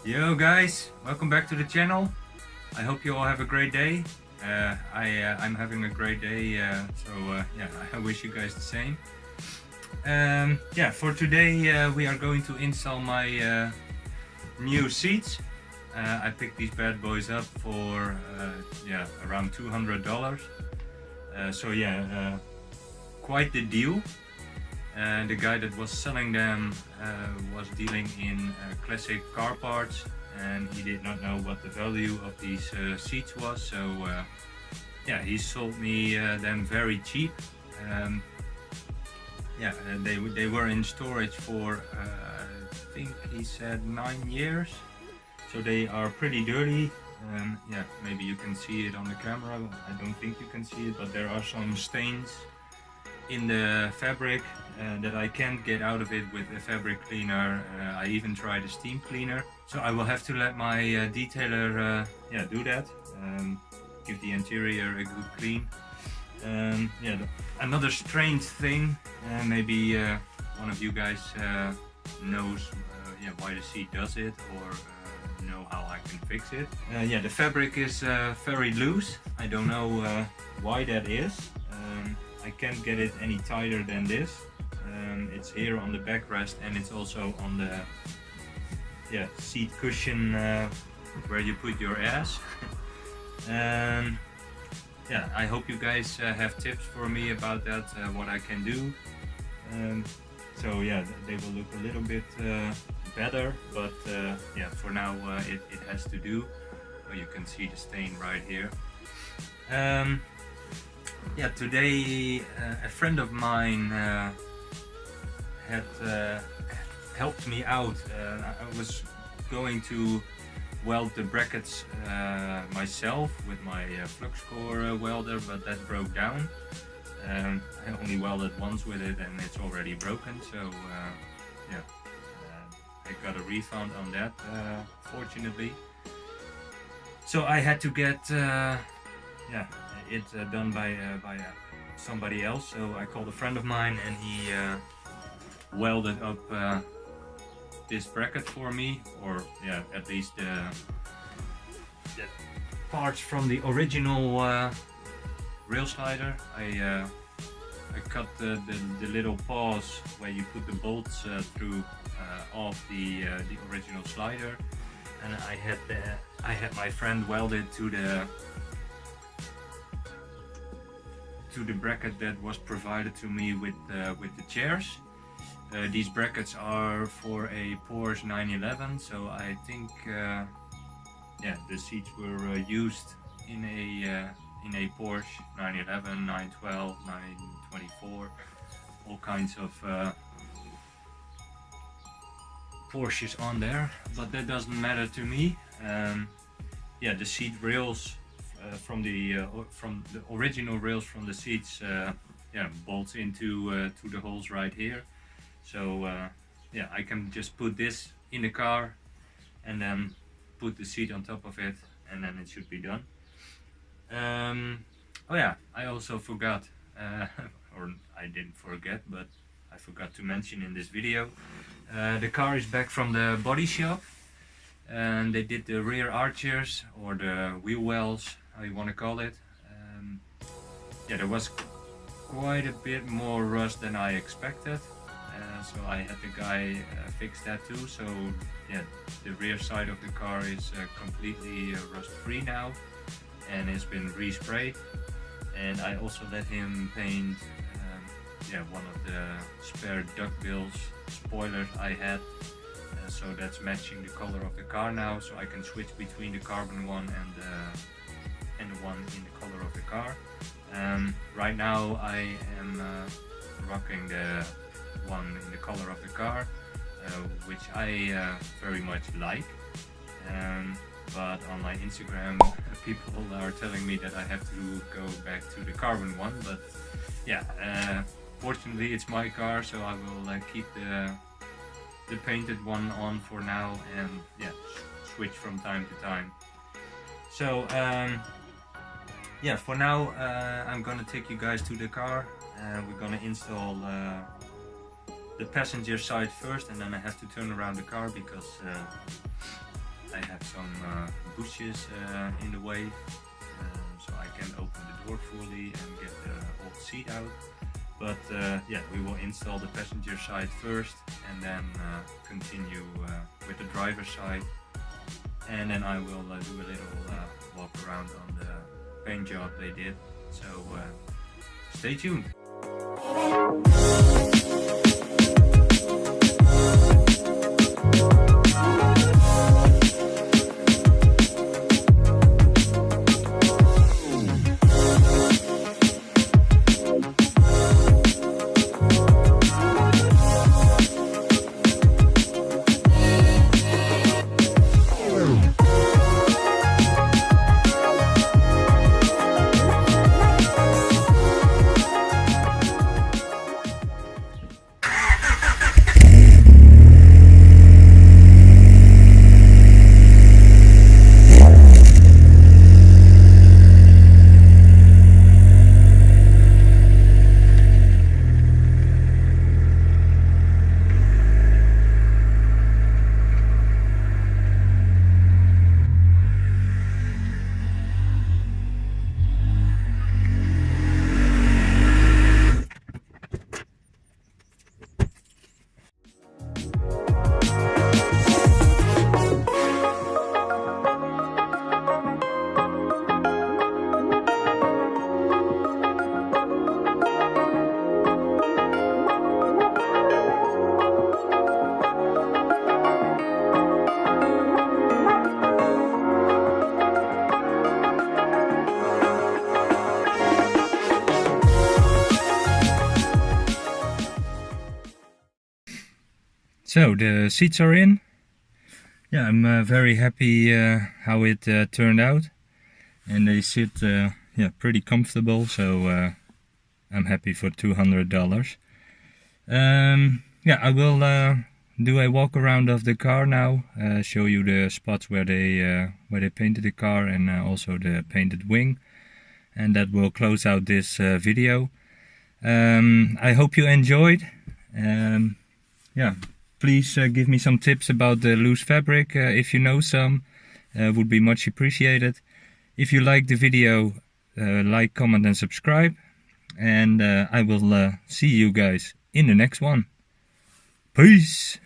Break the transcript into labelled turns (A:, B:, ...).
A: Yo guys, welcome back to the channel. I hope you all have a great day. I'm having a great day, yeah, I wish you guys the same. For today we are going to install my new seats. I picked these bad boys up for around $200. Quite the deal. The guy that was selling them was dealing in classic car parts, and he did not know what the value of these seats was, so he sold me them very cheap. They were in storage for I think he said 9 years, so they are pretty dirty. Maybe you can see it on the camera. I don't think you can see it, but there are some stains in the fabric that I can't get out of it with a fabric cleaner. I even tried a steam cleaner, so I will have to let my detailer do that, give the interior a good clean. Another strange thing, maybe one of you guys knows why the seat does it, or know how I can fix it. The fabric is very loose. I don't know why that is. I can't get it any tighter than this. It's here on the backrest, and it's also on the seat cushion where you put your ass. I hope you guys have tips for me about that, what I can do. They will look a little bit better, but for now it has to do. You can see the stain right here. Today a friend of mine had helped me out. I was going to weld the brackets myself with my flux core welder, but that broke down. I only welded once with it and it's already broken, so I got a refund on that, fortunately. So I had to get it done by somebody else, so I called a friend of mine, and he welded up this bracket for me, or at least the parts from the original rail slider. I cut the little paws where you put the bolts through off the original slider, and I had my friend weld it to the bracket that was provided to me with the chairs. These brackets are for a Porsche 911, so I think the seats were used in a Porsche 911, 912, 924, all kinds of Porsches on there, but that doesn't matter to me. The seat rails from the original rails from the seats bolts into to the holes right here, so I can just put this in the car and then put the seat on top of it, and then it should be done. I also forgot, or I didn't forget, but I forgot to mention in this video, the car is back from the body shop, and they did the rear arches, or the wheel wells, how you want to call it. There was quite a bit more rust than I expected, so I had the guy fix that too. So the rear side of the car is completely rust free now, and it's been resprayed. And I also let him paint one of the spare duckbills spoilers I had, so that's matching the color of the car now, so I can switch between the carbon one and the one in the color of the car. Right now I am rocking the one in the color of the car. which I very much like. But on my Instagram people are telling me that I have to go back to the carbon one, but yeah, fortunately it's my car, so I will keep the painted one on for now, and yeah, switch from time to time. So yeah, for now I'm gonna take you guys to the car. We're gonna install the passenger side first, and then I have to turn around the car because I have some bushes in the way, so I can open the door fully and get the old seat out. But yeah, we will install the passenger side first, and then continue with the driver's side, and then I will do a little walk around on the paint job they did. So stay tuned. So the seats are in. Yeah, I'm very happy how it turned out, and they sit yeah, pretty comfortable, so I'm happy for $200. Yeah, I will do a walk around of the car now, show you the spots where they painted the car, and also the painted wing, and that will close out this video. I hope you enjoyed. Yeah, please give me some tips about the loose fabric if you know some. Would be much appreciated. If you like the video, like, comment and subscribe, and I will see you guys in the next one. Peace!